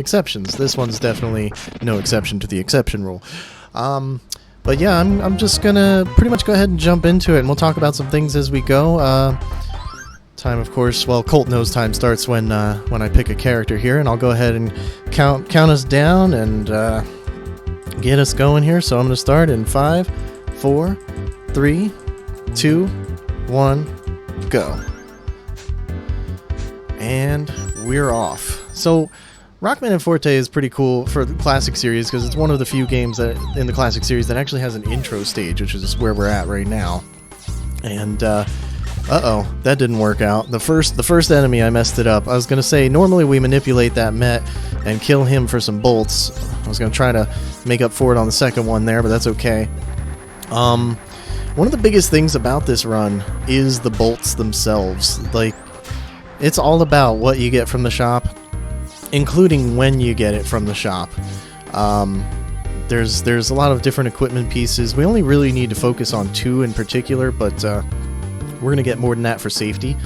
exceptions. This one's definitely no exception to the exception rule. But yeah, I'm just gonna pretty much go ahead and jump into it, and we'll talk about some things as we go. Time, of course, well, Colt knows time starts when I pick a character here, and I'll go ahead and count us down and get us going here. So I'm gonna start in 5, 4, 3, 2, 1, go. And we're off. So Rockman and Forté is pretty cool for the Classic Series because it's one of the few games that in the Classic Series that actually has an intro stage, which is where we're at right now. And uh-oh, that didn't work out. The first enemy, I messed it up. I was going to say, normally we manipulate that Met and kill him for some bolts. I was going to try to make up for it on the second one there, but that's okay. One of the biggest things about this run is the bolts themselves. Like, it's all about what you get from the shop, including when you get it from the shop. There's a lot of different equipment pieces. We only really need to focus on 2 in particular, but we're going to get more than that for safety.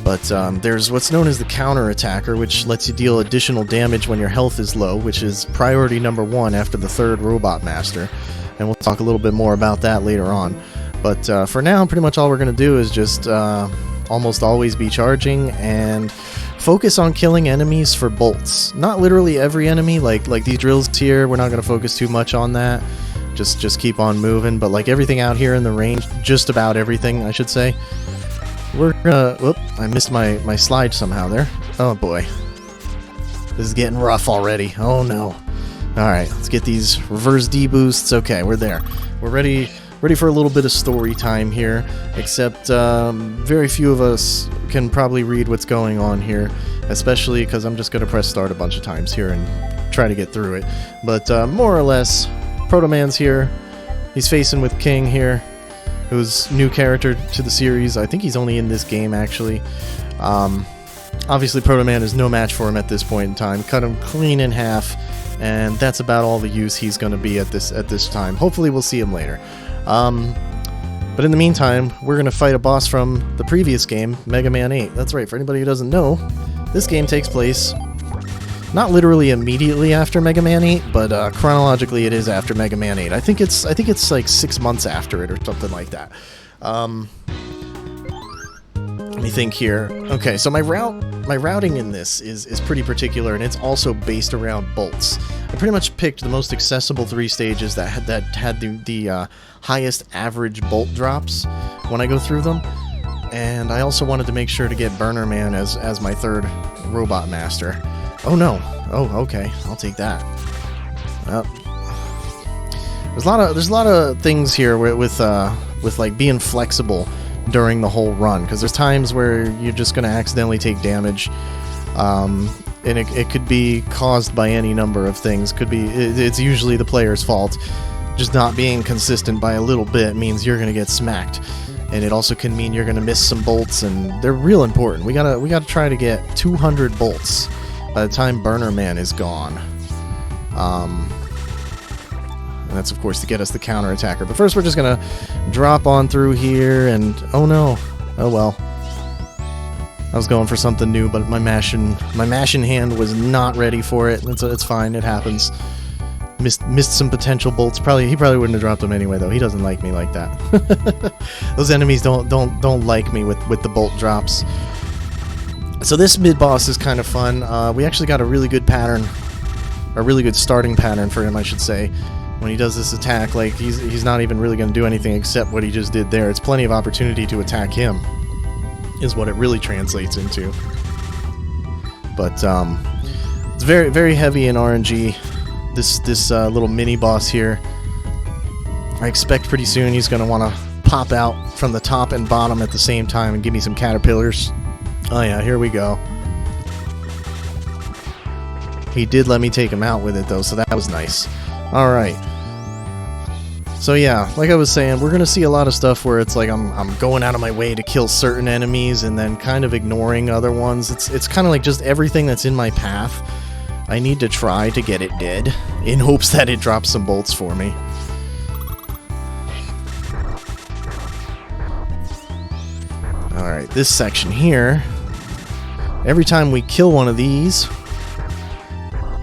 But there's what's known as the counter attacker, which lets you deal additional damage when your health is low, which is priority number 1 after the 3rd Robot Master. And we'll talk a little bit more about that later on. But for now, pretty much all we're going to do is just almost always be charging and focus on killing enemies for bolts. Not literally every enemy, like these drills here, we're not going to focus too much on that. Just keep on moving, but like everything out here in the range, just about everything, I should say. We're gonna... Whoop, I missed my slide somehow there. Oh boy. This is getting rough already. Oh no. Alright, let's get these reverse D boosts. Okay, we're there. We're ready for a little bit of story time here, except very few of us can probably read what's going on here, especially because I'm just going to press start a bunch of times here and try to get through it. But more or less, Proto Man's here. He's facing with King here, who's new character to the series. I think he's only in this game, actually. Obviously, Proto Man is no match for him at this point in time. Cut him clean in half, and that's about all the use he's going to be at this time. Hopefully, we'll see him later. But in the meantime, we're going to fight a boss from the previous game, Mega Man 8. That's right, for anybody who doesn't know, this game takes place not literally immediately after Mega Man 8, but chronologically it is after Mega Man 8. I think it's like 6 months after it or something like that. Let me think here. Okay, so my routing in this is pretty particular, and it's also based around bolts. I pretty much picked the most accessible 3 stages that had the highest average bolt drops when I go through them, and I also wanted to make sure to get Burner Man as my 3rd Robot Master. Oh no! Oh, okay, I'll take that. There's a lot of things here with like being flexible during the whole run, because there's times where you're just going to accidentally take damage, and it could be caused by any number of things. It's usually the player's fault. Just not being consistent by a little bit means you're going to get smacked, and it also can mean you're going to miss some bolts, and they're real important. We gotta try to get 200 bolts by the time Burner Man is gone. And that's, of course, to get us the counter attacker. But first, we're just gonna drop on through here, and oh no, oh well. I was going for something new, but my mashing hand was not ready for it. It's fine, it happens. Missed some potential bolts. He probably wouldn't have dropped them anyway, though. He doesn't like me like that. Those enemies don't like me with the bolt drops. So this mid boss is kind of fun. We actually got a really good pattern, a really good starting pattern for him, I should say. When he does this attack, like he's not even really going to do anything except what he just did there. It's plenty of opportunity to attack him, is what it really translates into. But it's very, very heavy in RNG. This little mini boss here. I expect pretty soon he's going to want to pop out from the top and bottom at the same time and give me some caterpillars. Oh yeah, here we go. He did let me take him out with it though, so that was nice. Alright. So yeah, like I was saying, we're going to see a lot of stuff where it's like I'm going out of my way to kill certain enemies and then kind of ignoring other ones. It's kind of like just everything that's in my path, I need to try to get it dead in hopes that it drops some bolts for me. Alright, this section here, every time we kill one of these,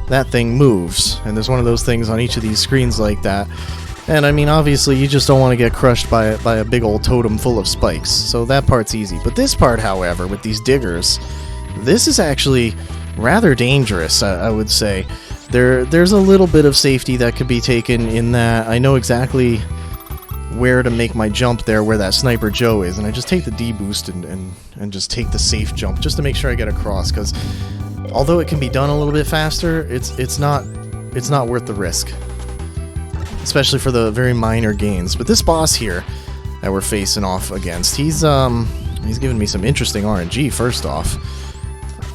that thing moves. And there's one of those things on each of these screens like that. And I mean, obviously, you just don't want to get crushed by a big old totem full of spikes. So that part's easy. But this part, however, with these diggers, this is actually rather dangerous, I would say. There's a little bit of safety that could be taken in that I know exactly where to make my jump there, where that Sniper Joe is, and I just take the D boost and just take the safe jump just to make sure I get across, because although it can be done a little bit faster, it's not worth the risk, especially for the very minor gains. But this boss here that we're facing off against, he's giving me some interesting RNG first off.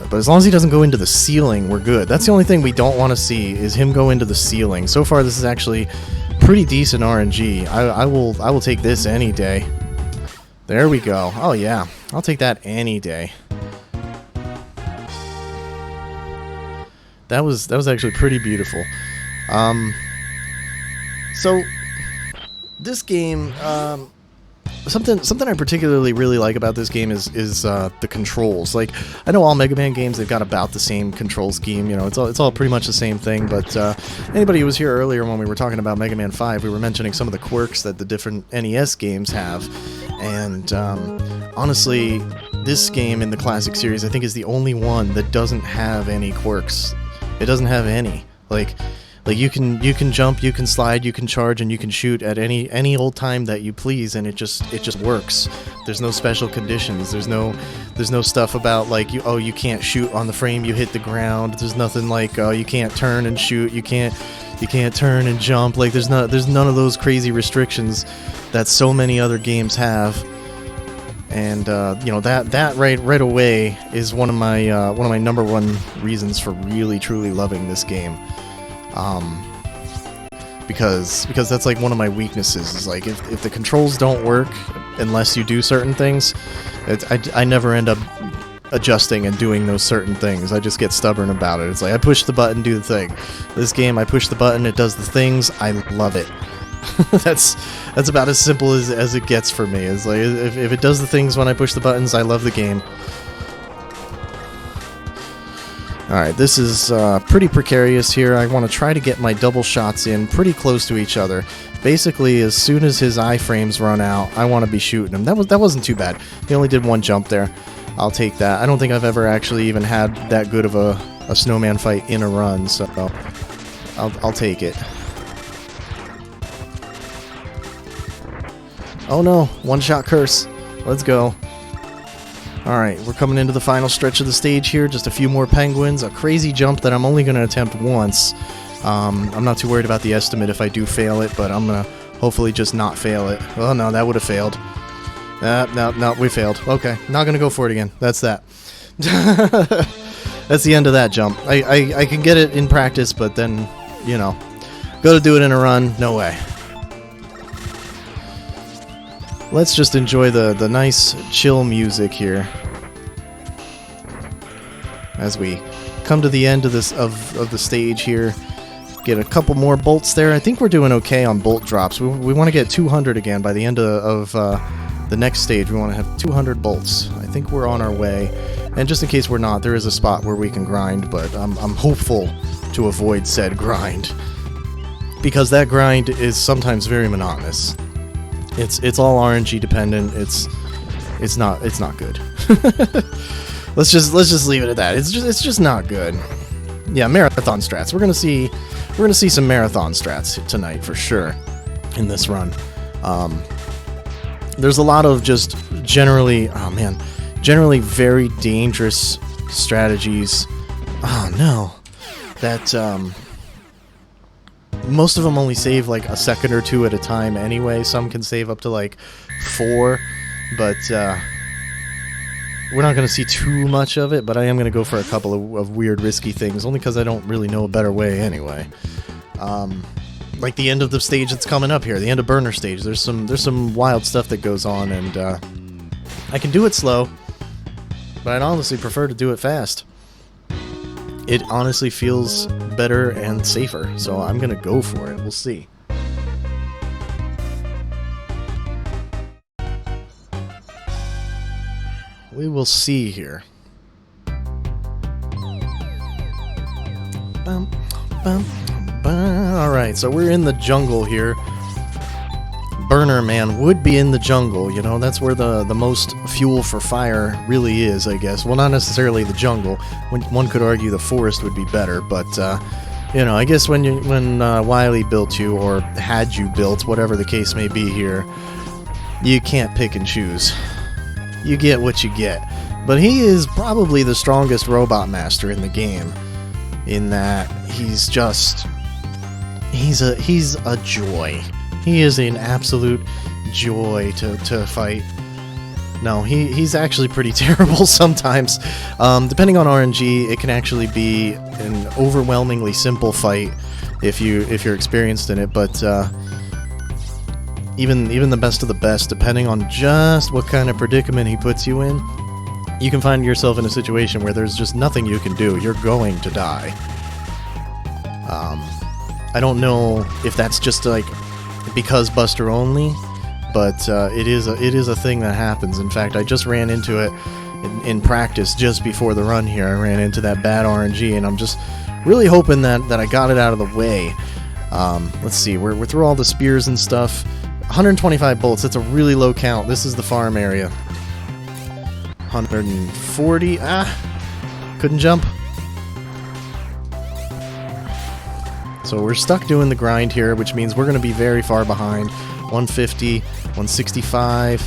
But as long as he doesn't go into the ceiling, we're good. That's the only thing we don't want to see, is him go into the ceiling. So far, this is actually pretty decent RNG. I will take this any day. There we go. Oh yeah, I'll take that any day. That was actually pretty beautiful. So this game, something I particularly really like about this game is the controls. Like, I know all Mega Man games, they've got about the same control scheme. You know, it's all pretty much the same thing. But anybody who was here earlier when we were talking about Mega Man 5, we were mentioning some of the quirks that the different NES games have. And honestly, this game in the classic series, I think, is the only one that doesn't have any quirks. It doesn't have any. Like you can jump, you can slide, you can charge, and you can shoot at any old time that you please, and it just works. There's no special conditions. There's no stuff about like you can't shoot on the frame you hit the ground. There's nothing like you can't turn and shoot. You can't turn and jump. Like there's none of those crazy restrictions that so many other games have. And you know, that right away is one of my number one reasons for really truly loving this game. Because that's like one of my weaknesses, is like if the controls don't work unless you do certain things, I never end up adjusting and doing those certain things. I just get stubborn about it. It's like I push the button, do the thing. This game, I push the button, it does the things. I love it. That's about as simple as it gets for me. It's like if it does the things when I push the buttons, I love the game. Alright, this is pretty precarious here. I want to try to get my double shots in pretty close to each other. Basically, as soon as his iframes run out, I want to be shooting him. That wasn't too bad. He only did one jump there. I'll take that. I don't think I've ever actually even had that good of a snowman fight in a run, so I'll take it. Oh no, one-shot curse. Let's go. Alright, we're coming into the final stretch of the stage here. Just a few more penguins, a crazy jump that I'm only going to attempt once. I'm not too worried about the estimate if I do fail it, but I'm going to hopefully just not fail it. Oh no, that would have failed. No, we failed. Okay, not going to go for it again. That's that. That's the end of that jump. I can get it in practice, but then, you know, go to do it in a run, no way. Let's just enjoy the nice, chill music here as we come to the end of the stage here. Get a couple more bolts there. I think we're doing okay on bolt drops. We want to get 200 again by the end of the next stage. We want to have 200 bolts. I think we're on our way. And just in case we're not, there is a spot where we can grind, but I'm hopeful to avoid said grind, because that grind is sometimes very monotonous. It's all RNG dependent. It's not good. let's just leave it at that. It's just not good. Yeah, marathon strats. We're gonna see some marathon strats tonight for sure in this run. There's a lot of just generally very dangerous strategies. Oh no, that most of them only save like a second or two at a time anyway. Some can save up to like 4, but we're not going to see too much of it, but I am going to go for a couple of weird risky things, only because I don't really know a better way anyway. Like the end of the stage that's coming up here, the end of burner stage, there's some wild stuff that goes on, and I can do it slow, but I'd honestly prefer to do it fast. It honestly feels better and safer, so I'm gonna go for it. We'll see. We will see here. Alright, so we're in the jungle here. Burner Man would be in the jungle, you know, that's where the most fuel for fire really is, I guess. Well, not necessarily the jungle. One could argue the forest would be better, but, you know, I guess when Wily built you, or had you built, whatever the case may be here, you can't pick and choose. You get what you get. But he is probably the strongest robot master in the game, in that he's a joy. He is an absolute joy to fight. No, he's actually pretty terrible sometimes. Depending on RNG, it can actually be an overwhelmingly simple fight if you're experienced in it. But even the best of the best, depending on just what kind of predicament he puts you in, you can find yourself in a situation where there's just nothing you can do. You're going to die. I don't know if that's just like because Buster only, but it is a thing that happens. In fact, I just ran into it in practice just before the run here. I ran into that bad RNG, and I'm just really hoping that I got it out of the way. Let's see, we're through all the spears and stuff. 125 bullets, that's a really low count. This is the farm area. 140, couldn't jump. So we're stuck doing the grind here, which means we're going to be very far behind. 150, 165,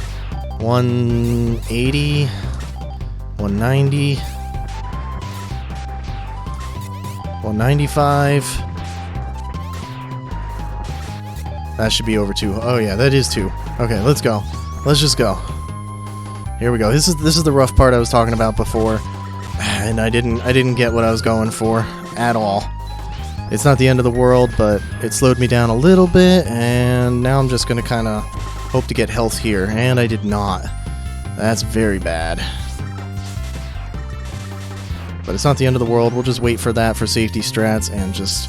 180, 190, 195. That should be over 2. Oh yeah, that is 2. Okay, let's go. Let's just go. Here we go. This is the rough part I was talking about before, and I didn't get what I was going for at all. It's not the end of the world, but it slowed me down a little bit, and now I'm just going to kind of hope to get health here, and I did not. That's very bad. But it's not the end of the world. We'll just wait for that for safety strats and just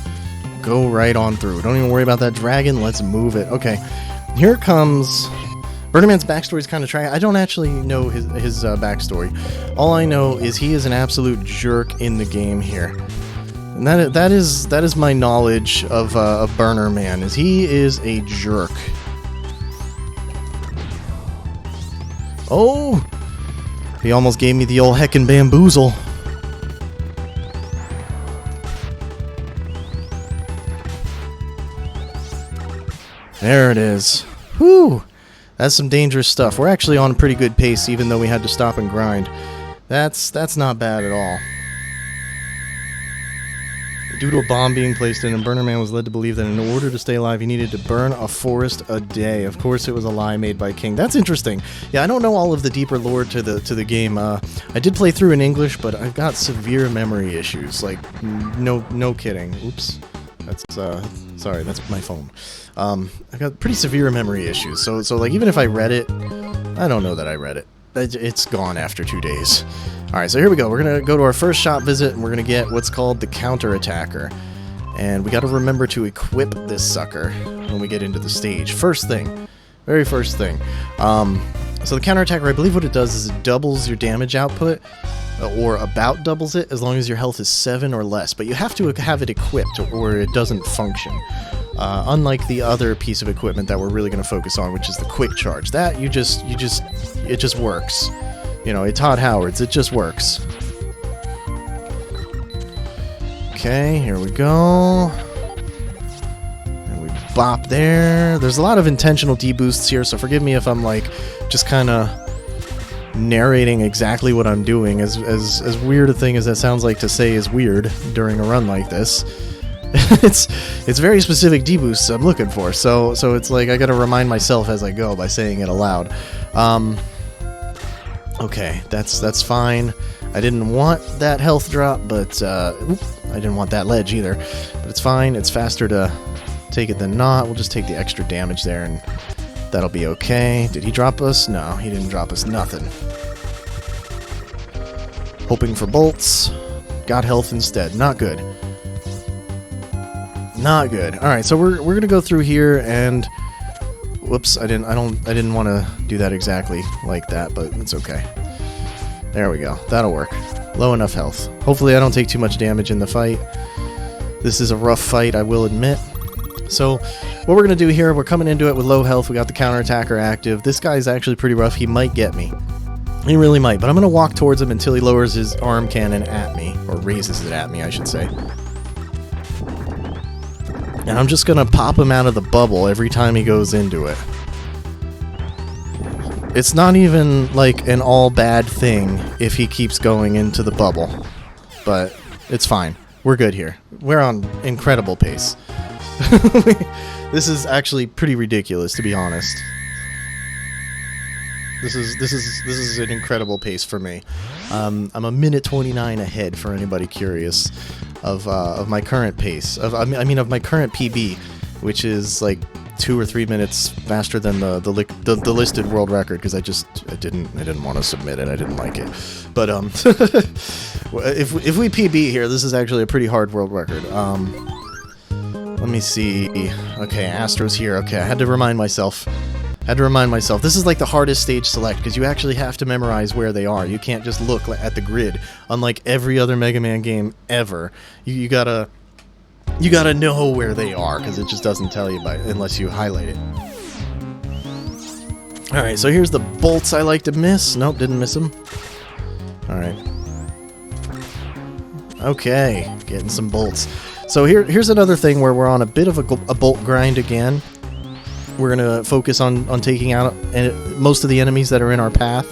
go right on through. Don't even worry about that dragon. Let's move it. Okay, here comes... Burner Man's backstory is kind of tragic. I don't actually know his backstory. All I know is he is an absolute jerk in the game here. And that is my knowledge of Burner Man, is he is a jerk. Oh! He almost gave me the old heckin' bamboozle. There it is. Whew! That's some dangerous stuff. We're actually on a pretty good pace, even though we had to stop and grind. That's not bad at all. Due to a bomb being placed in him, Burner Man was led to believe that in order to stay alive, he needed to burn a forest a day. Of course, it was a lie made by King. That's interesting. Yeah, I don't know all of the deeper lore to the game. I did play through in English, but I've got severe memory issues. Like, no kidding. Oops. That's sorry, that's my phone. I've got pretty severe memory issues. So like, even if I read it, I don't know that I read it. It's gone after 2 days. Alright, so here we go. We're going to go to our first shop visit, and we're going to get what's called the counter-attacker. And we got to remember to equip this sucker when we get into the stage. First thing. Very first thing. So the counter-attacker, I believe what it does is it doubles your damage output, or about doubles it, as long as your health is 7 or less. But you have to have it equipped, or it doesn't function. Unlike the other piece of equipment that we're really going to focus on, which is the quick charge. That, it just works. You know, it's Todd Howard's, it just works. Okay, here we go. And we bop there. There's a lot of intentional deboosts here, so forgive me if I'm like just kind of narrating exactly what I'm doing. As weird a thing as that sounds like to say is weird during a run like this. it's very specific deboosts I'm looking for, so it's like I gotta remind myself as I go by saying it aloud. Okay, that's fine. I didn't want that health drop, but I didn't want that ledge either. But it's fine. It's faster to take it than not. We'll just take the extra damage there, and that'll be okay. Did he drop us? No, he didn't drop us nothing. Hoping for bolts. Got health instead. Not good. Not good. All right, so we're gonna go through here and. Whoops, I didn't want to do that exactly like that, but it's okay. There we go. That'll work. Low enough health. Hopefully I don't take too much damage in the fight. This is a rough fight, I will admit. So, what we're going to do here, we're coming into it with low health. We got the counterattacker active. This guy's actually pretty rough. He might get me. He really might. But I'm going to walk towards him until he lowers his arm cannon at me. Or raises it at me, I should say. And I'm just going to pop him out of the bubble every time he goes into it. It's not even, like, an all-bad thing if he keeps going into the bubble. But it's fine. We're good here. We're on incredible pace. This is actually pretty ridiculous, to be honest. This is an incredible pace for me. I'm a minute 29 ahead for anybody curious of my current pace. Of my current PB, which is like 2 or 3 minutes faster than the listed world record, because I didn't want to submit it. I didn't like it. But if we PB here, this is actually a pretty hard world record. Let me see. Okay, Astro's here. Okay, I had to remind myself. This is like the hardest stage select, because you actually have to memorize where they are. You can't just look at the grid. Unlike every other Mega Man game ever, you gotta know where they are, because it just doesn't tell you unless you highlight it. Alright, so here's the bolts I like to miss. Nope, didn't miss them. Alright. Okay, getting some bolts. So here's another thing where we're on a bit of a bolt grind again. We're going to focus on taking out most of the enemies that are in our path.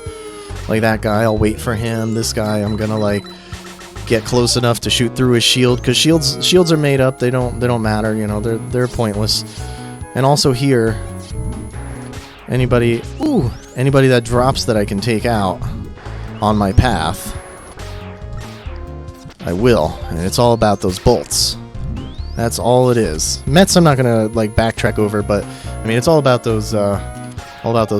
Like that guy, I'll wait for him. This guy, I'm going to like get close enough to shoot through his shield, because shields are made up. They don't matter, you know. They're pointless. And also here, anybody that drops that I can take out on my path, I will. And it's all about those bolts. That's all it is. Mets I'm not gonna like backtrack over, but I mean it's all about those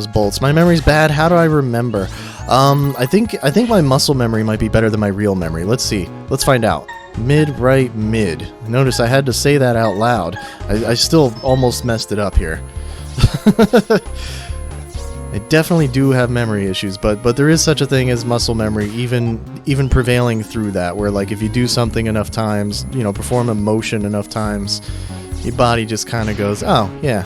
bolts. My memory's bad. How do I remember? I think my muscle memory might be better than my real memory. Let's see. Let's find out. Mid, right, mid. Notice I had to say that out loud. I still almost messed it up here. I definitely do have memory issues, but there is such a thing as muscle memory, even prevailing through that, where like if you do something enough times, you know, perform a motion enough times, your body just kind of goes, oh, yeah.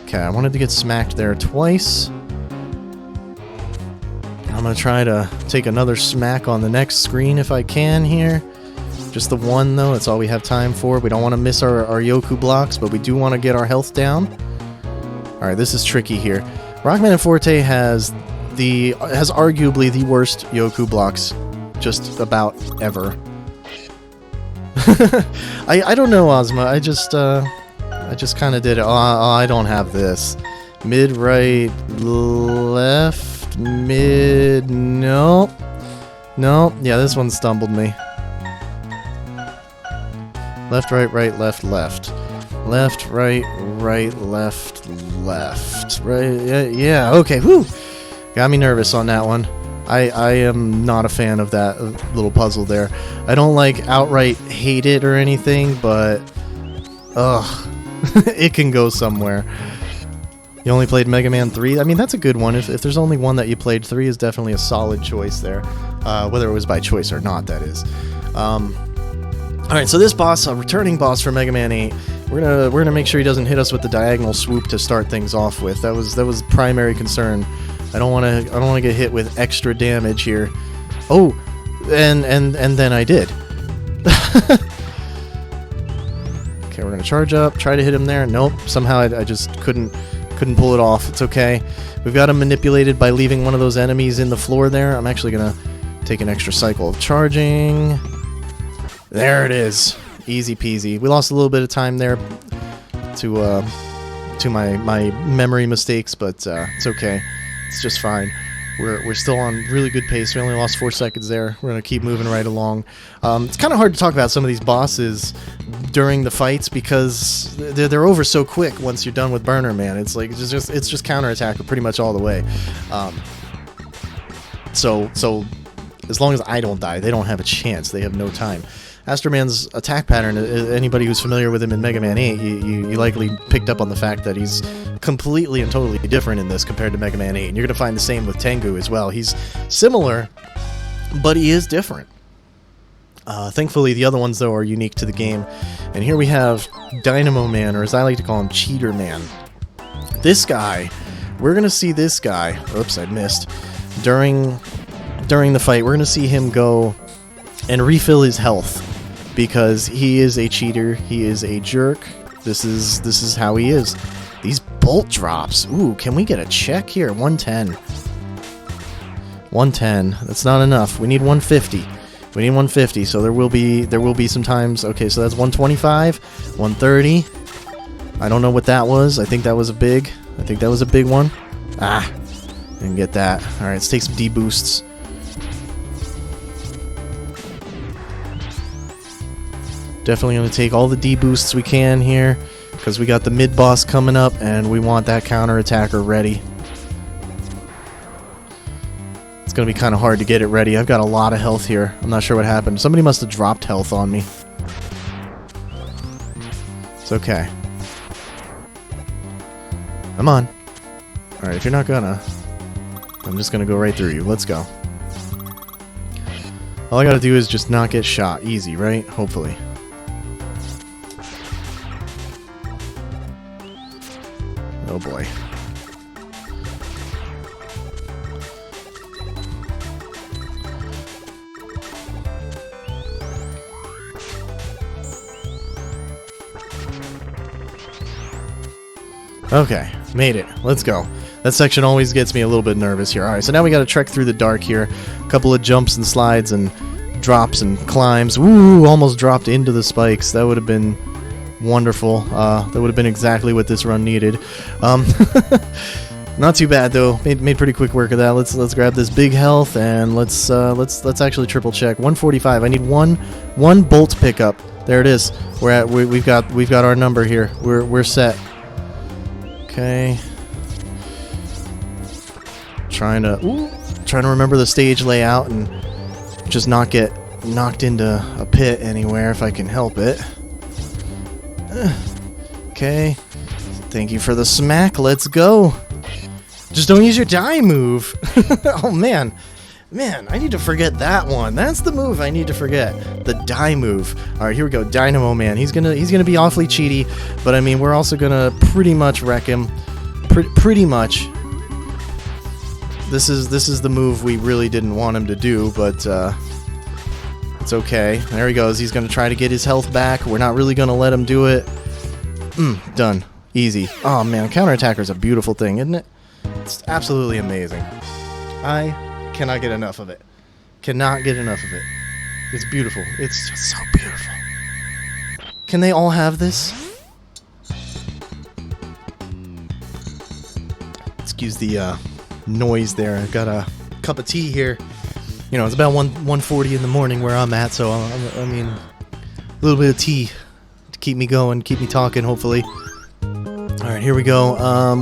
Okay, I wanted to get smacked there twice. I'm going to try to take another smack on the next screen if I can here. Just the one, though. That's all we have time for. We don't want to miss our Yoku blocks, but we do want to get our health down. Alright, this is tricky here. Rockman and Forté has arguably the worst Yoku blocks just about ever. I don't know, Ozma. I just kind of did it. Oh, I don't have this. Mid, right, left, mid, no. No, yeah, this one stumbled me. Left, right, right, left, left. Left, right, right, left, left. Right, yeah, okay, whew. Got me nervous on that one. I am not a fan of that little puzzle there. I don't like outright hate it or anything, but ugh, it can go somewhere. You only played Mega Man 3? I mean, that's a good one. If there's only one that you played, 3 is definitely a solid choice there. Whether it was by choice or not, that is. Alright, so this boss, a returning boss for Mega Man 8, we're gonna make sure he doesn't hit us with the diagonal swoop to start things off with. That was primary concern. I don't wanna get hit with extra damage here. Oh, and then I did. Okay, we're gonna charge up, try to hit him there. Nope, somehow I just couldn't pull it off. It's okay. We've got him manipulated by leaving one of those enemies in the floor there. I'm actually gonna take an extra cycle of charging. There it is. Easy peasy. We lost a little bit of time there to my memory mistakes, but it's okay. It's just fine. We're still on really good pace. We only lost 4 seconds there. We're gonna keep moving right along. It's kind of hard to talk about some of these bosses during the fights because they're over so quick once you're done with Burner Man. It's like it's just counterattack pretty much all the way. So as long as I don't die, they don't have a chance. They have no time. Astro Man's attack pattern, anybody who's familiar with him in Mega Man 8, you likely picked up on the fact that he's completely and totally different in this compared to Mega Man 8. And you're going to find the same with Tengu as well. He's similar, but he is different. Thankfully, the other ones, though, are unique to the game. And here we have Dynamo Man, or as I like to call him, Cheater Man. This guy, we're going to see this guy, oops, I missed, during the fight, we're going to see him go and refill his health, because he is a cheater, he is a jerk, this is how he is. These bolt drops, ooh, can we get a check here? 110. 110, that's not enough, we need 150. We need 150, so there will be some times, okay, so that's 125, 130, I don't know what that was, I think that was a big one. Ah, didn't get that. Alright, let's take some D-boosts. Definitely going to take all the D-boosts we can here, because we got the mid-boss coming up, and we want that counter-attacker ready. It's going to be kind of hard to get it ready. I've got a lot of health here. I'm not sure what happened. Somebody must have dropped health on me. It's okay. Come on. Alright, if you're not gonna, I'm just gonna go right through you. Let's go. All I gotta do is just not get shot. Easy, right? Hopefully. Oh boy. Okay, made it. Let's go. That section always gets me a little bit nervous here. Alright, so now we gotta trek through the dark here. A couple of jumps and slides and drops and climbs. Ooh, almost dropped into the spikes. That would have been wonderful. That would have been exactly what this run needed. Not too bad though. Made pretty quick work of that. Let's grab this big health and let's actually triple check. 145. I need one bolt pickup. There it is. We've got our number here. We're set. Okay. Trying to remember the stage layout and just not get knocked into a pit anywhere if I can help it. Okay. Thank you for the smack. Let's go. Just don't use your die move. Oh man. Man, I need to forget that one. That's the move I need to forget. The die move. Alright, here we go. Dynamo Man. He's gonna be awfully cheaty, but I mean we're also gonna pretty much wreck him. Pretty much. This is the move we really didn't want him to do, but it's okay. There he goes. He's gonna try to get his health back. We're not really gonna let him do it. Done. Easy. Oh man, counterattacker is a beautiful thing, isn't it? It's absolutely amazing. I cannot get enough of it. Cannot get enough of it. It's beautiful. It's just so beautiful. Can they all have this? Excuse the noise there. I've got a cup of tea here. You know, it's about 1:40 in the morning where I'm at, so I mean, a little bit of tea to keep me going, keep me talking, hopefully. Alright, here we go.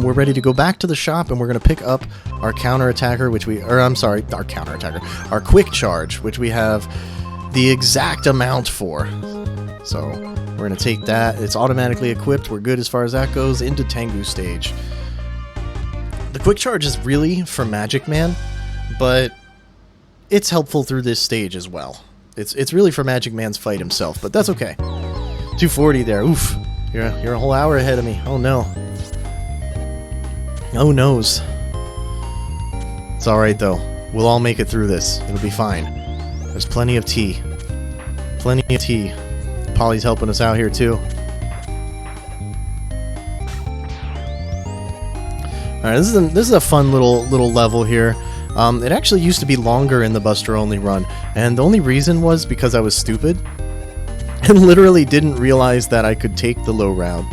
We're ready to go back to the shop, and we're going to pick up our counterattacker, our quick charge, which we have the exact amount for. So, we're going to take that. It's automatically equipped. We're good as far as that goes. Into Tengu stage. The quick charge is really for Magic Man, but it's helpful through this stage as well. It's really for Magic Man's fight himself, but that's okay. 240 there. Oof. You're a whole hour ahead of me. Oh no. Oh noes. It's alright though. We'll all make it through this. It'll be fine. There's plenty of tea. Plenty of tea. Polly's helping us out here too. Alright, this is a fun little level here. It actually used to be longer in the Buster Only run, and the only reason was because I was stupid. And literally didn't realize that I could take the low route.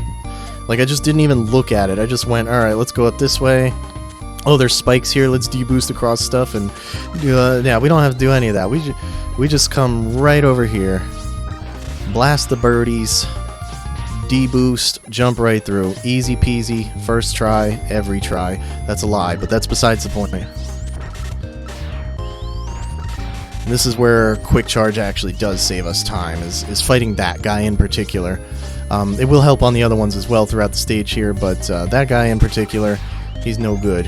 Like, I just didn't even look at it. I just went, alright, let's go up this way. Oh, there's spikes here. Let's deboost across stuff. And, yeah, we don't have to do any of that. We just come right over here. Blast the birdies. Deboost. Jump right through. Easy peasy. First try. Every try. That's a lie, but that's besides the point. This is where Quick Charge actually does save us time, is fighting that guy in particular. It will help on the other ones as well throughout the stage here, but that guy in particular, he's no good.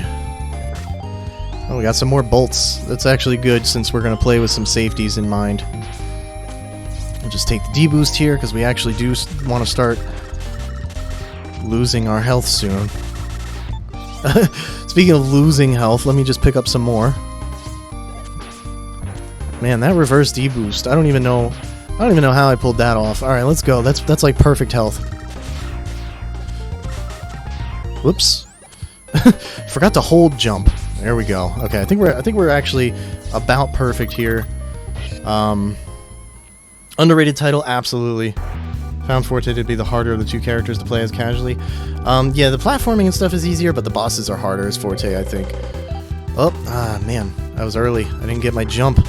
Oh, we got some more bolts. That's actually good since we're going to play with some safeties in mind. We'll just take the D-boost here, because we actually do want to start losing our health soon. Speaking of losing health, let me just pick up some more. Man, that reverse D-boost, I don't even know how I pulled that off. Alright, let's go. That's like perfect health. Whoops. Forgot to hold jump. There we go. Okay, I think we're actually about perfect here. Underrated title, absolutely. Found Forté to be the harder of the two characters to play as casually. Yeah, the platforming and stuff is easier, but the bosses are harder as Forté, I think. Oh, man, I was early. I didn't get my jump.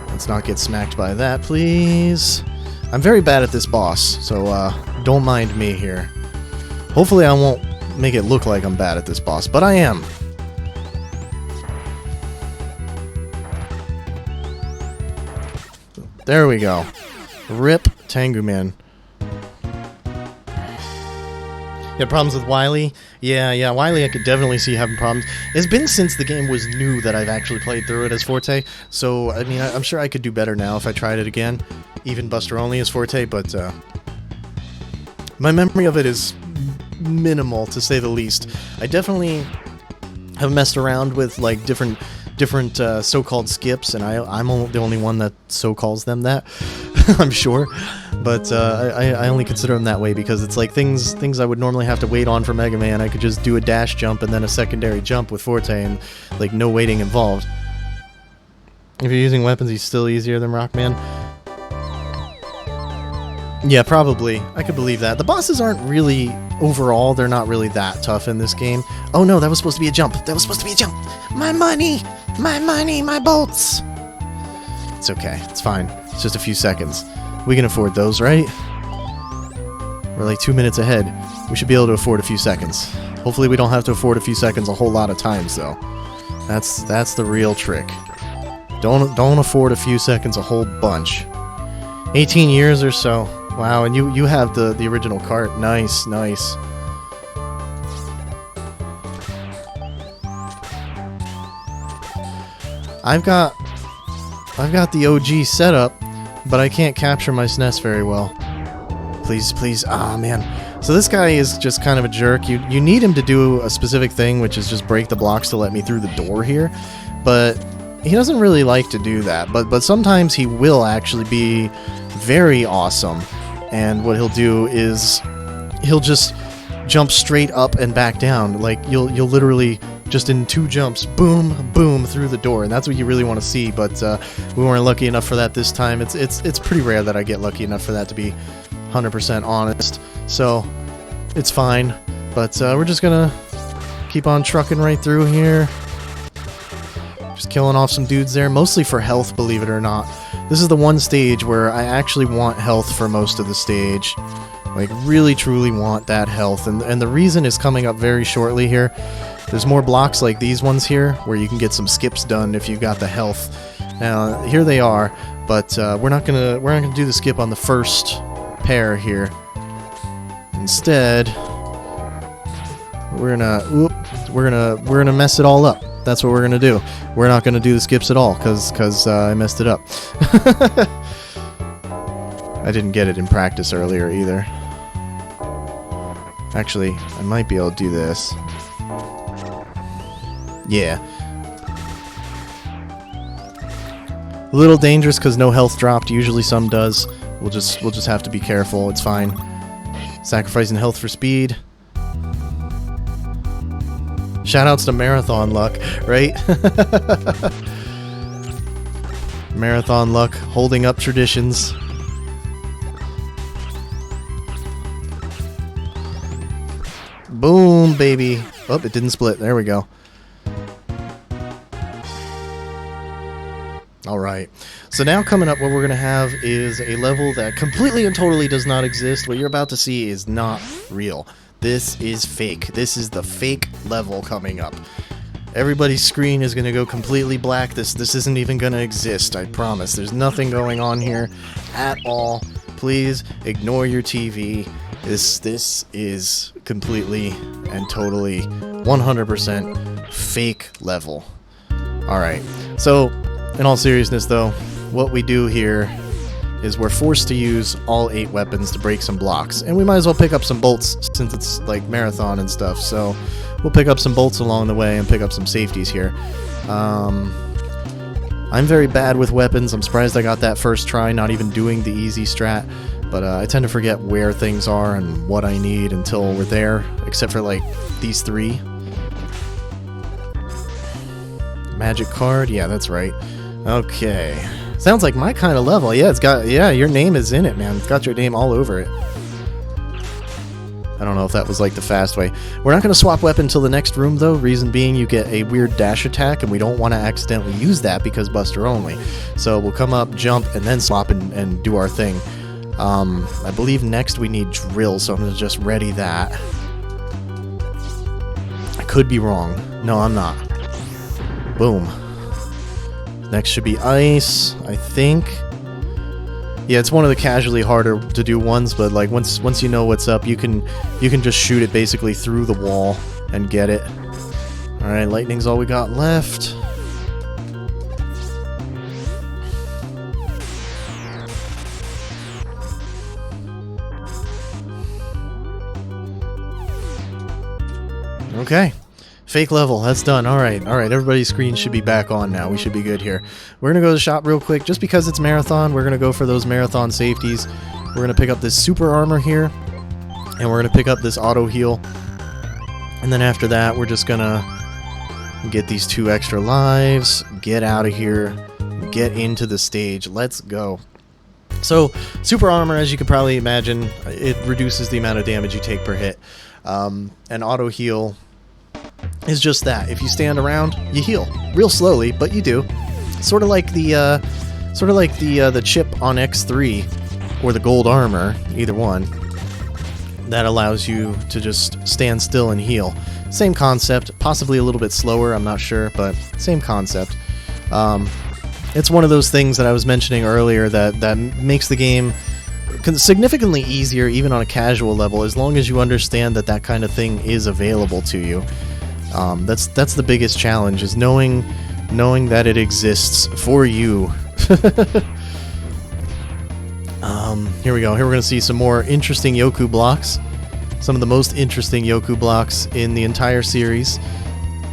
Let's not get smacked by that, please. I'm very bad at this boss, so don't mind me here. Hopefully I won't make it look like I'm bad at this boss, but I am. There we go. Rip Tenguman. You had problems with Wily? Yeah, Wily I could definitely see having problems. It's been since the game was new that I've actually played through it as Forté, so, I mean, I'm sure I could do better now if I tried it again. Even Buster Only as Forté, but, my memory of it is minimal, to say the least. I definitely have messed around with, like, different so-called skips, and I'm the only one that so-calls them that, I'm sure. But I only consider them that way because it's like things I would normally have to wait on for Mega Man. I could just do a dash jump and then a secondary jump with Forté, and like no waiting involved. If you're using weapons, he's still easier than Rockman. Yeah, probably. I could believe that. The bosses aren't really, overall, they're not really that tough in this game. Oh no, that was supposed to be a jump. That was supposed to be a jump. My money! My money! My bolts! It's okay. It's fine. It's just a few seconds. We can afford those, right? We're like 2 minutes ahead. We should be able to afford a few seconds. Hopefully we don't have to afford a few seconds a whole lot of times, though. That's the real trick. Don't afford a few seconds a whole bunch. 18 years or so. Wow, and you have the original cart. Nice, nice. I've got the OG setup, but I can't capture my SNES very well. Please, please. Ah, man. So this guy is just kind of a jerk. You need him to do a specific thing, which is just break the blocks to let me through the door here. But he doesn't really like to do that. But sometimes he will actually be very awesome. And what he'll do is he'll just jump straight up and back down. Like you'll literally just in 2 jumps, boom, boom, through the door, and that's what you really want to see. But we weren't lucky enough for that this time. It's pretty rare that I get lucky enough for that, to be 100% honest. So it's fine. But we're just gonna keep on trucking right through here. Just killing off some dudes there, mostly for health, believe it or not. This is the one stage where I actually want health for most of the stage. Like, really, truly want that health. And the reason is coming up very shortly here. There's more blocks like these ones here, where you can get some skips done if you've got the health. Now, here they are, but we're not gonna do the skip on the first pair here. Instead, we're gonna mess it all up. That's what we're gonna do. We're not gonna do the skips at all, cause I messed it up. I didn't get it in practice earlier either. Actually, I might be able to do this. Yeah. A little dangerous because no health dropped. Usually some does. We'll just have to be careful. It's fine. Sacrificing health for speed. Shoutouts to Marathon Luck, right? Marathon Luck holding up traditions. Boom, baby. Oh, it didn't split. There we go. Alright, so now coming up, what we're going to have is a level that completely and totally does not exist. What you're about to see is not real. This is fake. This is the fake level coming up. Everybody's screen is going to go completely black. This isn't even going to exist, I promise. There's nothing going on here at all. Please ignore your TV. This is completely and totally 100% fake level. Alright, so in all seriousness though, what we do here is we're forced to use all 8 weapons to break some blocks. And we might as well pick up some bolts since it's like marathon and stuff. So we'll pick up some bolts along the way and pick up some safeties here. I'm very bad with weapons. I'm surprised I got that first try, not even doing the easy strat. But I tend to forget where things are and what I need until we're there, except for like these 3. Magic card, yeah, that's right. Okay. Sounds like my kind of level. Yeah, it's got, yeah, your name is in it, man. It's got your name all over it. I don't know if that was like the fast way. We're not going to swap weapon until the next room, though. Reason being, you get a weird dash attack, and we don't want to accidentally use that because Buster only. So we'll come up, jump, and then swap and do our thing. I believe next we need drill, so I'm going to just ready that. I could be wrong. No, I'm not. Boom. Next should be ice, I think. Yeah, it's one of the casually harder to do ones, but like once you know what's up, you can just shoot it basically through the wall and get it. All right, lightning's all we got left. Okay. Fake level, that's done. Alright, everybody's screen should be back on now. We should be good here. We're going to go to the shop real quick. Just because it's marathon, we're going to go for those marathon safeties. We're going to pick up this super armor here. And we're going to pick up this auto heal. And then after that, we're just going to get these 2 extra lives. Get out of here. Get into the stage. Let's go. So, super armor, as you can probably imagine, it reduces the amount of damage you take per hit. And auto heal is just that. If you stand around, you heal real slowly, but you do. Sort of like the chip on X3 or the gold armor, either one. That allows you to just stand still and heal. Same concept, possibly a little bit slower. I'm not sure, but same concept. It's one of those things that I was mentioning earlier that makes the game significantly easier, even on a casual level, as long as you understand that kind of thing is available to you. That's the biggest challenge, is knowing that it exists for you. Here we go. Here we're going to see some more interesting Yoku blocks. Some of the most interesting Yoku blocks in the entire series,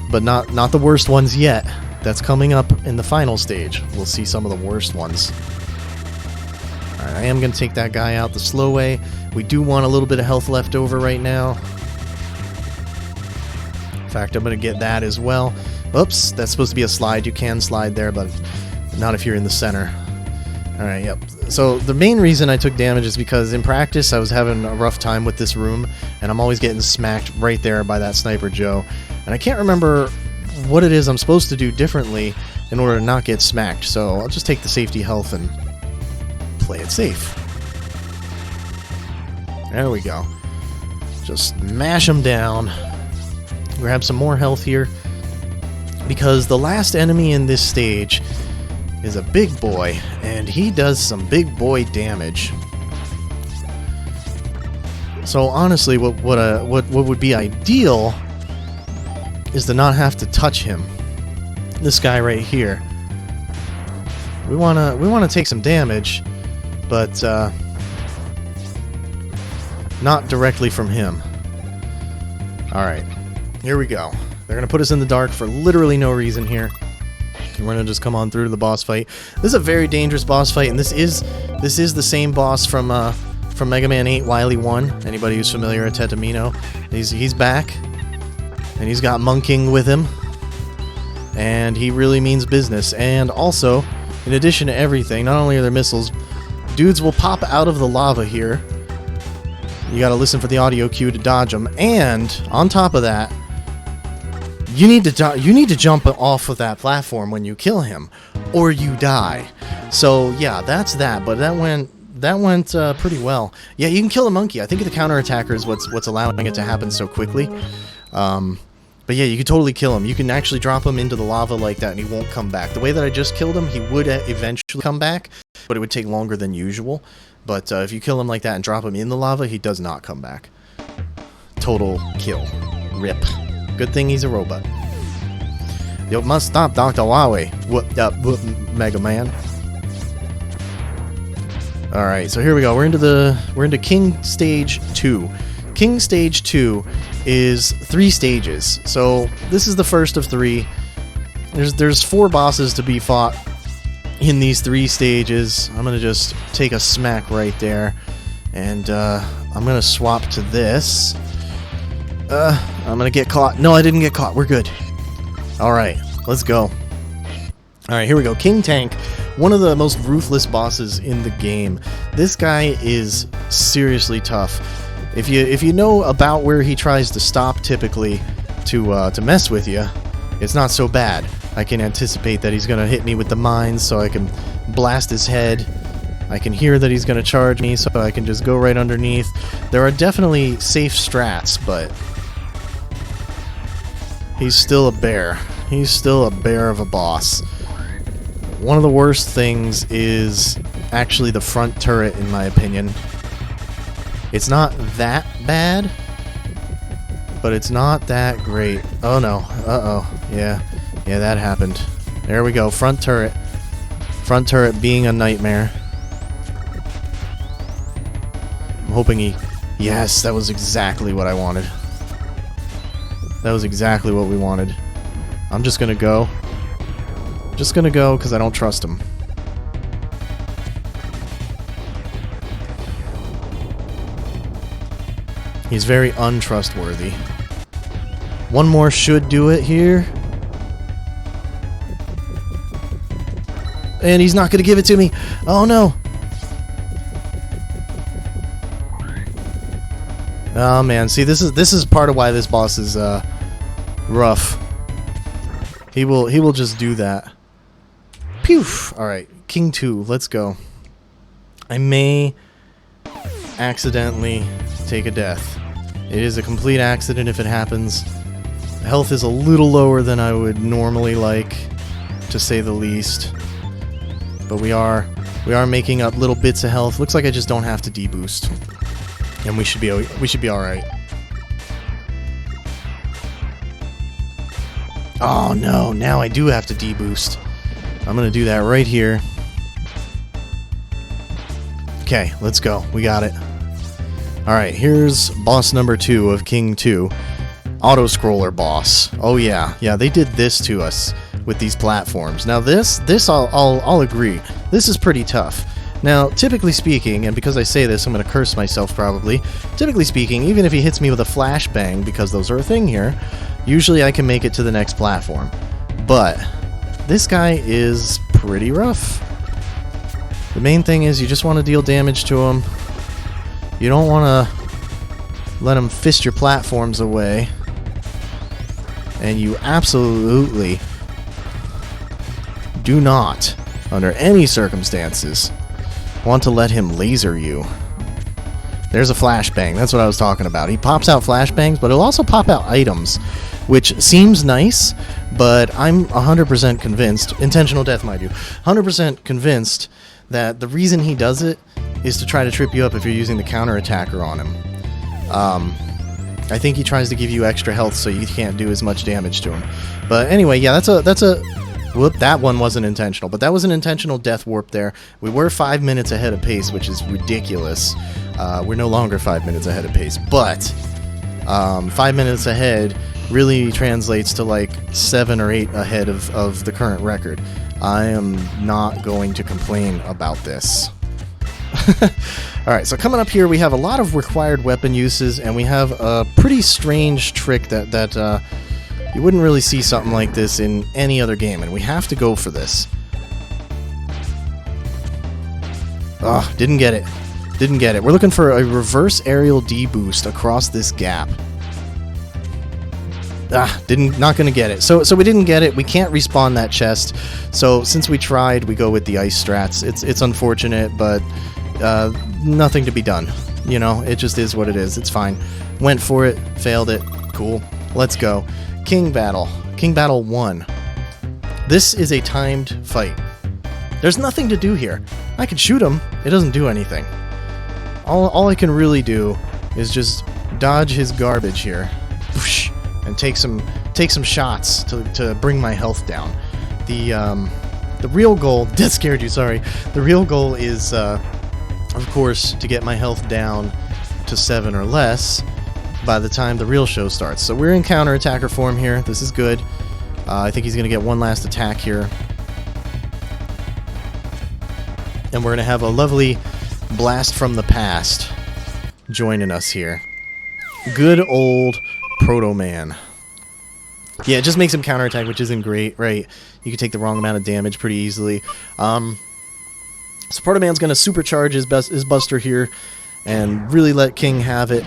but not the worst ones yet. That's coming up in the final stage. We'll see some of the worst ones. Alright, I am going to take that guy out the slow way. We do want a little bit of health left over right now. In fact, I'm going to get that as well. Oops, that's supposed to be a slide. You can slide there, but not if you're in the center. Alright, yep. So the main reason I took damage is because in practice I was having a rough time with this room, and I'm always getting smacked right there by that Sniper Joe. And I can't remember what it is I'm supposed to do differently in order to not get smacked, so I'll just take the safety health and play it safe. There we go. Just mash them down. Grab some more health here, because the last enemy in this stage is a big boy, and he does some big boy damage. So honestly, what would be ideal is to not have to touch him. This guy right here. We wanna take some damage, but not directly from him. All right. Here we go. They're going to put us in the dark for literally no reason here. And we're going to just come on through to the boss fight. This is a very dangerous boss fight, and this is the same boss from Mega Man 8 Wily 1. Anybody who's familiar with Tetamino, he's back, and he's got Monking with him, and he really means business. And also, in addition to everything, not only are there missiles, dudes will pop out of the lava here. You got to listen for the audio cue to dodge them, and on top of that, you need to jump off of that platform when you kill him, or you die. So yeah, that's that. But that went pretty well. Yeah, you can kill a monkey. I think the counter attacker is what's allowing it to happen so quickly. But yeah, you can totally kill him. You can actually drop him into the lava like that, and he won't come back. The way that I just killed him, he would eventually come back, but it would take longer than usual. But if you kill him like that and drop him in the lava, he does not come back. Total kill. Rip. Good thing he's a robot. You must stop Dr. Huawei. What up, Mega Man? All right, so here we go. We're into King Stage 2. King Stage 2 is 3 stages. So this is the first of 3. There's 4 bosses to be fought in these 3 stages. I'm gonna just take a smack right there, and I'm gonna swap to this. I'm gonna get caught. No, I didn't get caught. We're good. All right, let's go. All right, here we go. King Tank, one of the most ruthless bosses in the game. This guy is seriously tough. If you know about where he tries to stop typically to mess with you, it's not so bad. I can anticipate that he's gonna hit me with the mines, so I can blast his head. I can hear that he's gonna charge me, so I can just go right underneath. There are definitely safe strats, but he's still a bear. He's still a bear of a boss. One of the worst things is actually the front turret, in my opinion. It's not that bad, but it's not that great. Oh no. Uh-oh. Yeah, that happened. There we go. Front turret. Front turret being a nightmare. I'm hoping he... Yes, that was exactly what I wanted. That was exactly what we wanted. I'm just gonna go. Just gonna go because I don't trust him. He's very untrustworthy. One more should do it here. And he's not gonna give it to me. Oh no. Oh man, see this is part of why this boss is rough. He will just do that. Pew! Alright, King 2, let's go. I may accidentally take a death. It is a complete accident if it happens. Health is a little lower than I would normally like, to say the least. But we are making up little bits of health. Looks like I just don't have to deboost. And we should be alright. Oh no, now I do have to deboost. I'm gonna do that right here. Okay, let's go. We got it. Alright, here's boss number 2 of King 2. Auto-scroller boss. Oh yeah, they did this to us with these platforms. Now this I'll agree. This is pretty tough. Now, typically speaking, and because I say this, I'm going to curse myself probably. Typically speaking, even if he hits me with a flashbang, because those are a thing here, usually I can make it to the next platform. But this guy is pretty rough. The main thing is you just want to deal damage to him. You don't want to let him fist your platforms away. And you absolutely do not, under any circumstances, want to let him laser you. There's a flashbang. That's what I was talking about. He pops out flashbangs, but he'll also pop out items, which seems nice, but I'm 100% convinced, intentional death mind you, 100% convinced that the reason he does it is to try to trip you up if you're using the counter-attacker on him. I think he tries to give you extra health so you can't do as much damage to him. But anyway, yeah, that's a whoop, that one wasn't intentional, but that was an intentional death warp there. We were 5 minutes ahead of pace, which is ridiculous. We're no longer 5 minutes ahead of pace, but 5 minutes ahead really translates to like 7 or 8 ahead of the current record. I am not going to complain about this. Alright, so coming up here we have a lot of required weapon uses, and we have a pretty strange trick that you wouldn't really see something like this in any other game, and we have to go for this. Oh, didn't get it. Didn't get it. We're looking for a reverse aerial D-boost across this gap. Not gonna get it. So we didn't get it. We can't respawn that chest. So since we tried, we go with the ice strats. It's unfortunate, but nothing to be done. You know, it just is what it is. It's fine. Went for it, failed it. Cool. Let's go. King Battle. King Battle 1. This is a timed fight. There's nothing to do here. I can shoot him. It doesn't do anything. All I can really do is just dodge his garbage here. Whoosh, and take some shots to bring my health down. The real goal... That scared you, sorry. The real goal is of course, to get my health down to 7 or less by the time the real show starts. So we're in counterattacker form here. This is good. I think he's going to get one last attack here. And we're going to have a lovely blast from the past joining us here. Good old Proto Man. Yeah, it just makes him counterattack, which isn't great, right? You can take the wrong amount of damage pretty easily. So Proto Man's going to supercharge his Buster here and really let King have it.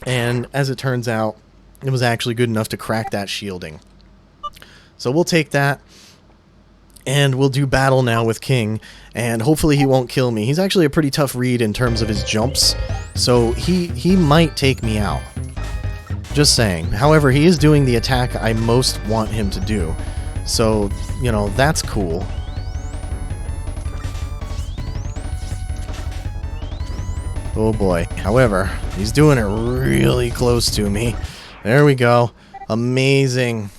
And as it turns out, it was actually good enough to crack that shielding. So we'll take that, and we'll do battle now with King, and hopefully he won't kill me. He's actually a pretty tough read in terms of his jumps, so he might take me out. Just saying. However, he is doing the attack I most want him to do, so, you know, that's cool. Oh boy. However, he's doing it really close to me. There we go. Amazing.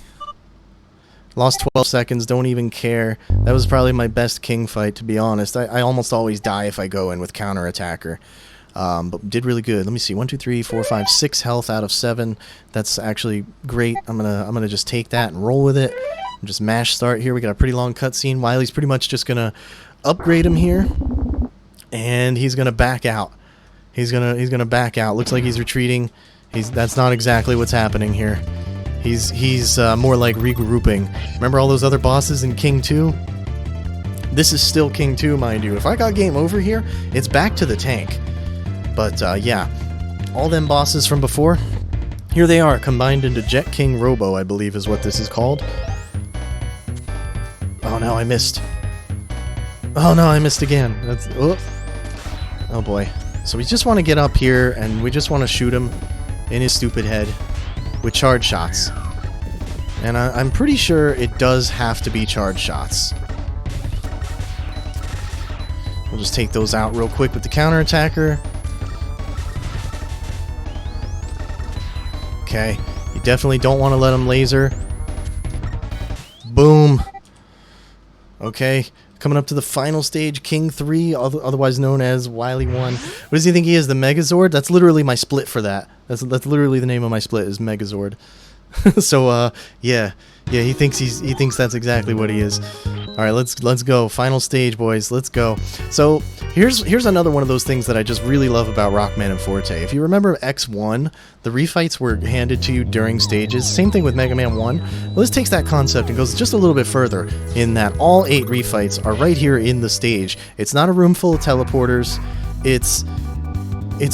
Lost 12 seconds, don't even care. That was probably my best King fight, to be honest. I almost always die if I go in with counterattacker. But did really good. Let me see. 1, 2, 3, 4, 5, 6 health out of 7. That's actually great. I'm gonna just take that and roll with it. And just mash start here. We got a pretty long cutscene. Wily's pretty much just gonna upgrade him here. And he's gonna back out. He's gonna back out. Looks like he's retreating. That's not exactly what's happening here. He's more like regrouping. Remember all those other bosses in King 2? This is still King 2, mind you. If I got game over here, it's back to the tank. But yeah, all them bosses from before, here they are, combined into Jet King Robo, I believe is what this is called. Oh no, I missed. Oh no, I missed again. Oh boy. So we just want to get up here, and we just want to shoot him in his stupid head with charge shots. And I'm pretty sure it does have to be charge shots. We'll just take those out real quick with the counterattacker. Okay, you definitely don't want to let him laser. Boom. Okay, coming up to the final stage, King 3, otherwise known as Wily 1. What does he think he is, the Megazord? That's literally my split for that. That's literally the name of my split, is Megazord. So yeah, he thinks that's exactly what he is. All right, let's go. Final stage, boys. Let's go. So here's another one of those things that I just really love about Rockman and Forté. If you remember X1, the refights were handed to you during stages. Same thing with Mega Man 1. Well, this takes that concept and goes just a little bit further in that all 8 refights are right here in the stage. It's not a room full of teleporters. It's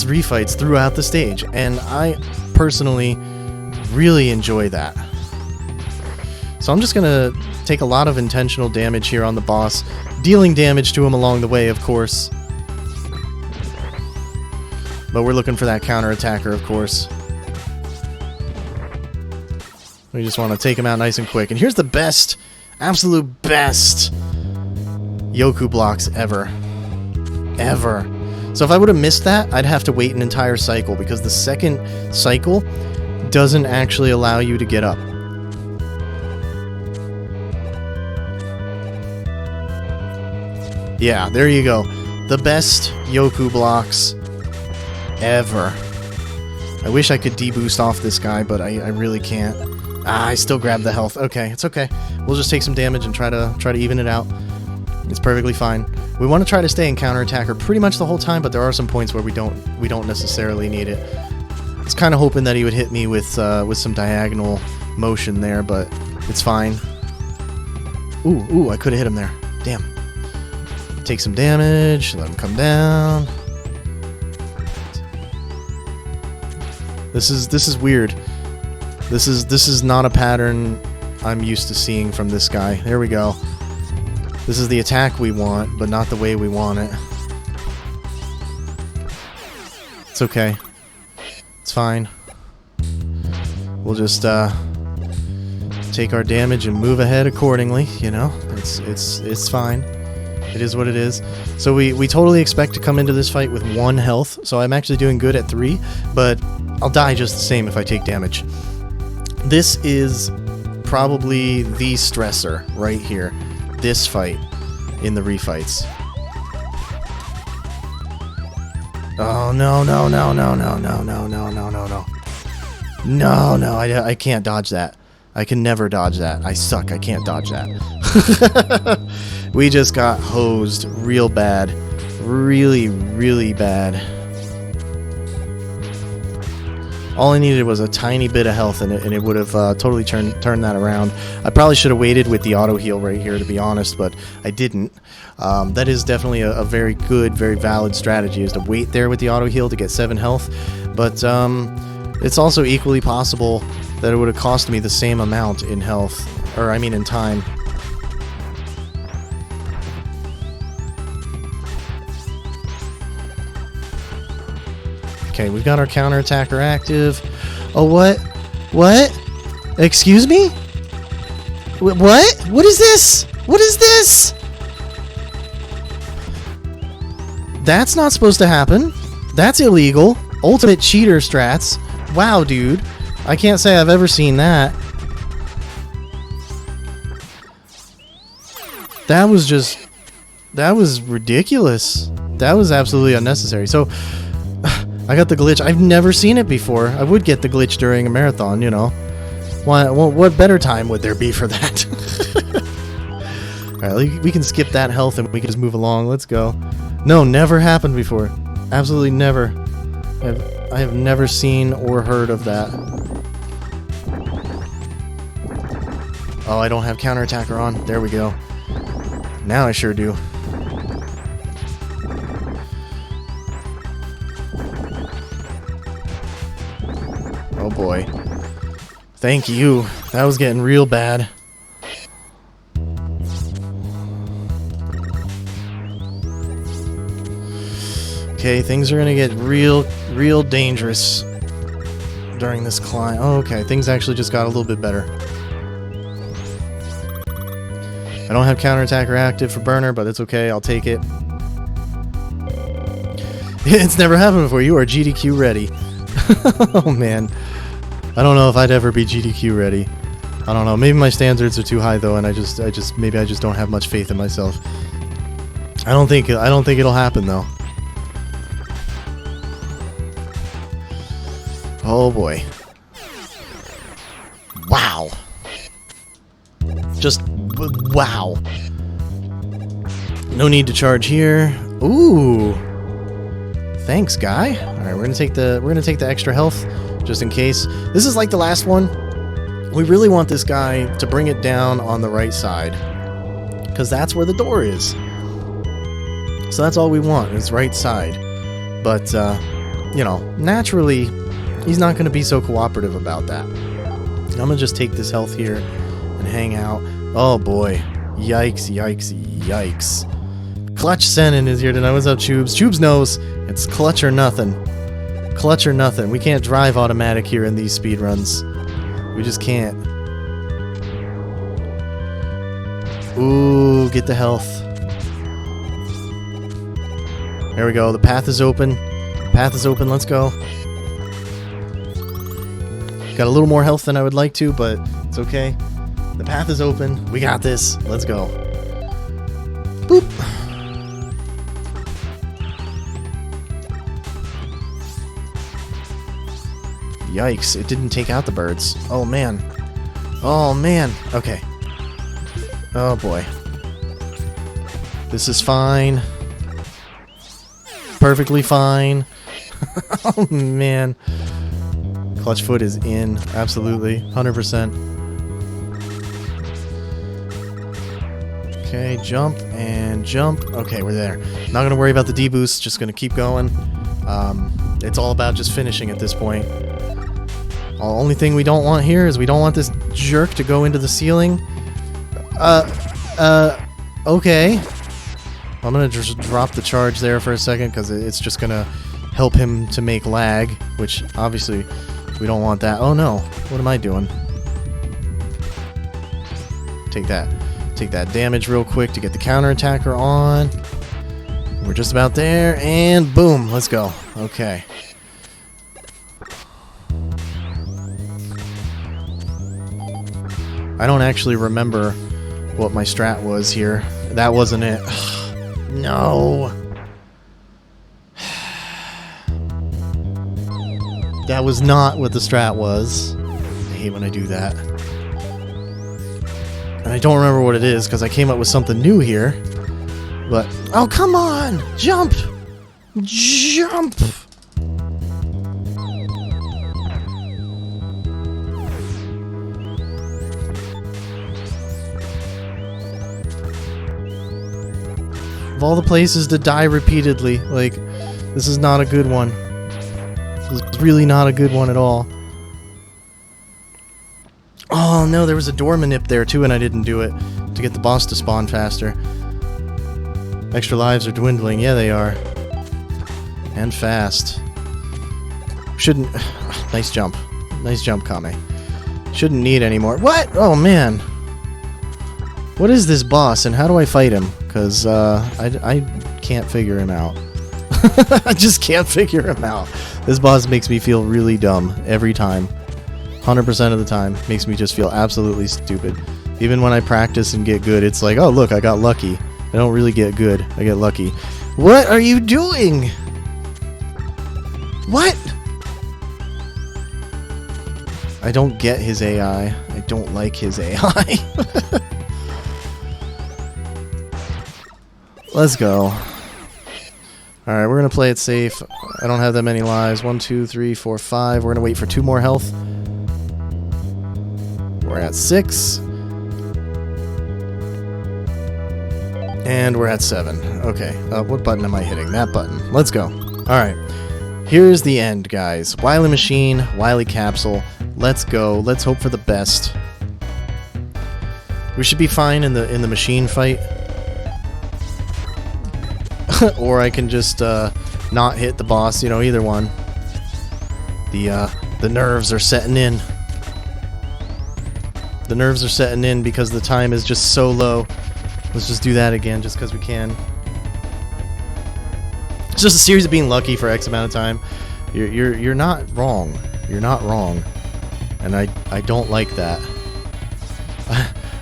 refights throughout the stage, and I personally really enjoy that. So I'm just gonna take a lot of intentional damage here on the boss, dealing damage to him along the way, of course. But we're looking for that counterattacker, of course. We just want to take him out nice and quick. And here's the best, absolute best Yoku blocks ever. Ever. So if I would have missed that, I'd have to wait an entire cycle, because the second cycle doesn't actually allow you to get up. Yeah, there you go. The best Yoku blocks ever. I wish I could deboost off this guy, but I really can't. I still grabbed the health. Okay, it's okay. We'll just take some damage and try to even it out. It's perfectly fine. We want to try to stay in counterattacker pretty much the whole time, but there are some points where we don't necessarily need it. I was kind of hoping that he would hit me with some diagonal motion there, but it's fine. Ooh, I could have hit him there. Damn. Take some damage, let him come down. This is weird. This is not a pattern I'm used to seeing from this guy. There we go. This is the attack we want, but not the way we want it. It's okay. It's fine. We'll just take our damage and move ahead accordingly, you know? It's fine. It is what it is. So we totally expect to come into this fight with 1 health, so I'm actually doing good at 3, but I'll die just the same if I take damage. This is probably the stressor right here. This fight in the refights. Oh, no, no, no, no, no, no, no, no, no, no, no. No, no, I can't dodge that. I can never dodge that. I suck. I can't dodge that. We just got hosed real bad. Really, really bad. All I needed was a tiny bit of health, and it would have totally turned that around. I probably should have waited with the auto heal right here, to be honest, but I didn't. That is definitely a very good, very valid strategy, is to wait there with the auto heal to get 7 health. But it's also equally possible that it would have cost me the same amount in health, or I mean in time. Okay, we've got our counterattacker active. Oh, what? What? Excuse me? What? What is this? What is this? That's not supposed to happen. That's illegal. Ultimate cheater strats. Wow, dude. I can't say I've ever seen that. That was ridiculous. That was absolutely unnecessary. So, I got the glitch. I've never seen it before. I would get the glitch during a marathon, you know. What better time would there be for that? Alright, we can skip that health and we can just move along. Let's go. No, never happened before. Absolutely never. I have never seen or heard of that. Oh, I don't have counterattacker on. There we go. Now I sure do. Oh boy. Thank you. That was getting real bad. Okay, things are gonna get real dangerous during this climb. Oh, okay, things actually just got a little bit better. I don't have counterattacker active for burner, but it's okay, I'll take it. It's never happened before. You are GDQ ready. Oh man. I don't know if I'd ever be GDQ ready. I don't know. Maybe my standards are too high though, and maybe I just don't have much faith in myself. I don't think it'll happen though. Oh boy. Wow. Just wow. No need to charge here. Ooh. Thanks, guy. All right, we're gonna take the extra health just in case. This is like the last one. We really want this guy to bring it down on the right side, because that's where the door is. So that's all we want, is right side. But you know, naturally, he's not gonna be so cooperative about that. I'm gonna just take this health here and hang out. Oh boy, yikes, yikes, yikes. Clutch Senin is here tonight. What's up, Tubes? Tubes knows it's clutch or nothing. Clutch or nothing. We can't drive automatic here in these speedruns. We just can't. Ooh, get the health. There we go. The path is open. Path is open. Let's go. Got a little more health than I would like to, but it's okay. The path is open. We got this. Let's go. Boop. Yikes, it didn't take out the birds. Oh man. Oh man. Okay. Oh boy. This is fine. Perfectly fine. Oh man. Clutch foot is in. Absolutely. 100%. Okay, jump and jump. Okay, we're there. Not gonna worry about the D-boost. Just gonna keep going. It's all about just finishing at this point. The only thing we don't want here is we don't want this jerk to go into the ceiling. Okay. I'm gonna just drop the charge there for a second, because it's just gonna help him to make lag, which obviously we don't want that. Oh no, what am I doing? Take that damage real quick to get the counterattacker on. We're just about there, and boom, let's go. Okay. I don't actually remember what my strat was here. That wasn't it. No. That was not what the strat was. I hate when I do that. And I don't remember what it is because I came up with something new here. But, oh, come on! Jump! Jump! Of all the places to die repeatedly, like, this is not a good one. This is really not a good one at all. Oh no, there was a door manip there too and I didn't do it to get the boss to spawn faster. Extra lives are dwindling, yeah they are. And fast. Shouldn't... Nice jump. Nice jump, Kame. Shouldn't need any more. What? Oh man. What is this boss and how do I fight him? Because I can't figure him out. I just can't figure him out. This boss makes me feel really dumb every time. 100% of the time. Makes me just feel absolutely stupid. Even when I practice and get good, it's like, oh look, I got lucky. I don't really get good. I get lucky. What are you doing? What? I don't get his AI. I don't like his AI. Let's go. Alright, we're going to play it safe. I don't have that many lives. 1, 2, 3, 4, 5. We're going to wait for 2 more health. We're at 6. And we're at 7. Okay. What button am I hitting? That button. Let's go. Alright. Here's the end, guys. Wily Machine, Wily Capsule. Let's go. Let's hope for the best. We should be fine in the machine fight. Or I can just not hit the boss, you know, either one. The nerves are setting in. The nerves are setting in because the time is just so low. Let's just do that again just because we can. It's just a series of being lucky for X amount of time. You're not wrong. You're not wrong. And I don't like that.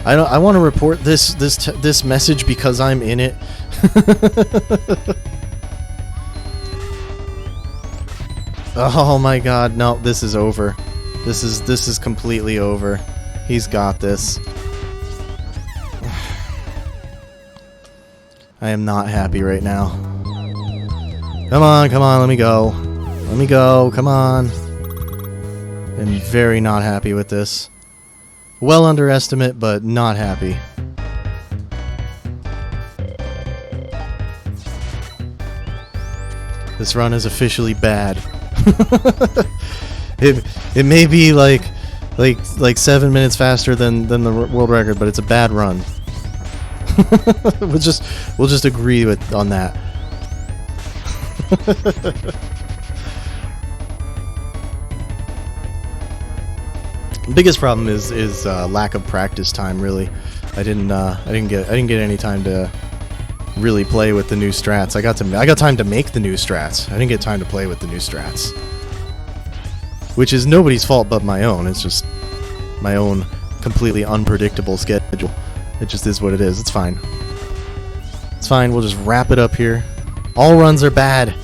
I want to report this message because I'm in it. Oh my god, no, this is over. This is completely over. He's got this. I am not happy right now. Come on, let me go. Let me go, come on. I'm very not happy with this. Well underestimate, but not happy. This run is officially bad. It may be like 7 minutes faster than the world record, but it's a bad run. we'll just agree on that. Biggest problem is lack of practice time. Really, I didn't get any time to really play with the new strats. I got time to make the new strats. I didn't get time to play with the new strats, which is nobody's fault but my own. It's just my own completely unpredictable schedule. It just is what it is. It's fine. It's fine. We'll just wrap it up here. All runs are bad.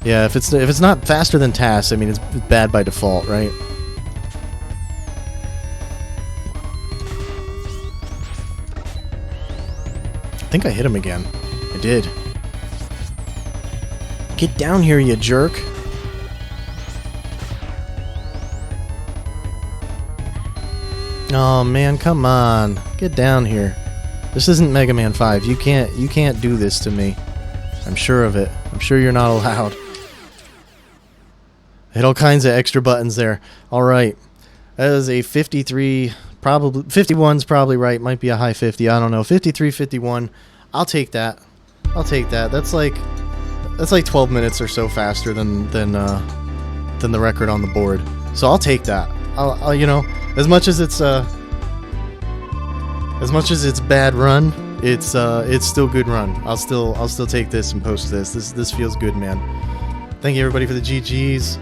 Yeah, if it's not faster than tasks, I mean it's bad by default, right? I think I hit him again. I did. Get down here, you jerk. Oh man, come on. Get down here. This isn't Mega Man 5. You can't do this to me. I'm sure of it. I'm sure you're not allowed. Hit all kinds of extra buttons there. Alright. That is a 53, probably 51's probably right. Might be a high 50. I don't know. 53, 51. I'll take that. I'll take that. That's like 12 minutes or so faster than the record on the board. So I'll take that. I'll you know, as much as it's bad run, it's still good run. I'll still take this and post this. This feels good, man. Thank you everybody for the GGs.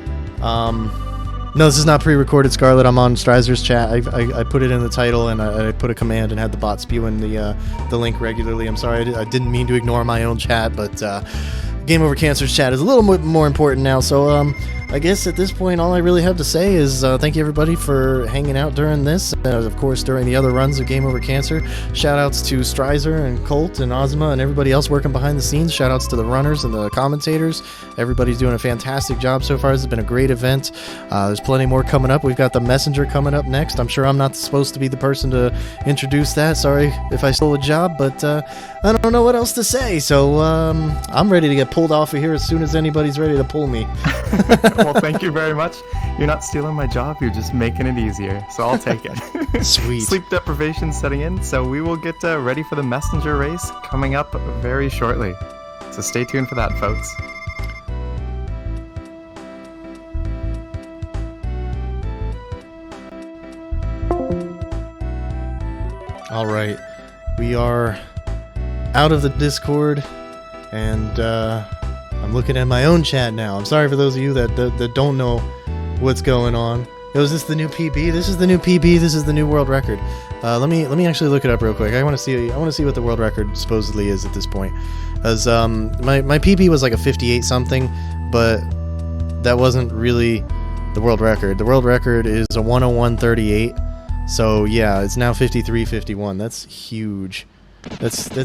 No, this is not pre-recorded, Scarlet. I'm on Strizer's chat. I put it in the title, and I put a command and had the bot spewing the link regularly. I'm sorry, I didn't mean to ignore my own chat, but Game Over Cancer's chat is a little bit more important now, so I guess at this point, all I really have to say is thank you everybody for hanging out during this, and of course during the other runs of Game Over Cancer. Shoutouts to Strizer and Colt and Ozma and everybody else working behind the scenes. Shoutouts to the runners and the commentators. Everybody's doing a fantastic job so far. This has been a great event. There's plenty more coming up. We've got the Messenger coming up next. I'm sure I'm not supposed to be the person to introduce that. Sorry if I stole a job, but I don't know what else to say. So I'm ready to get pulled off of here as soon as anybody's ready to pull me. Well, thank you very much. You're not stealing my job, you're just making it easier, so I'll take it. Sweet. Sleep deprivation setting in, so we will get ready for the messenger race coming up very shortly. So stay tuned for that, folks. All right, we are out of the Discord, and I'm looking at my own chat now. I'm sorry for those of you that don't know what's going on. Is this the new PB? This is the new PB. This is the new world record. Let me actually look it up real quick. I want to see what the world record supposedly is at this point. As my PB was like a 58 something, but that wasn't really the world record. The world record is a 101.38. So yeah, it's now 53.51. That's huge. That's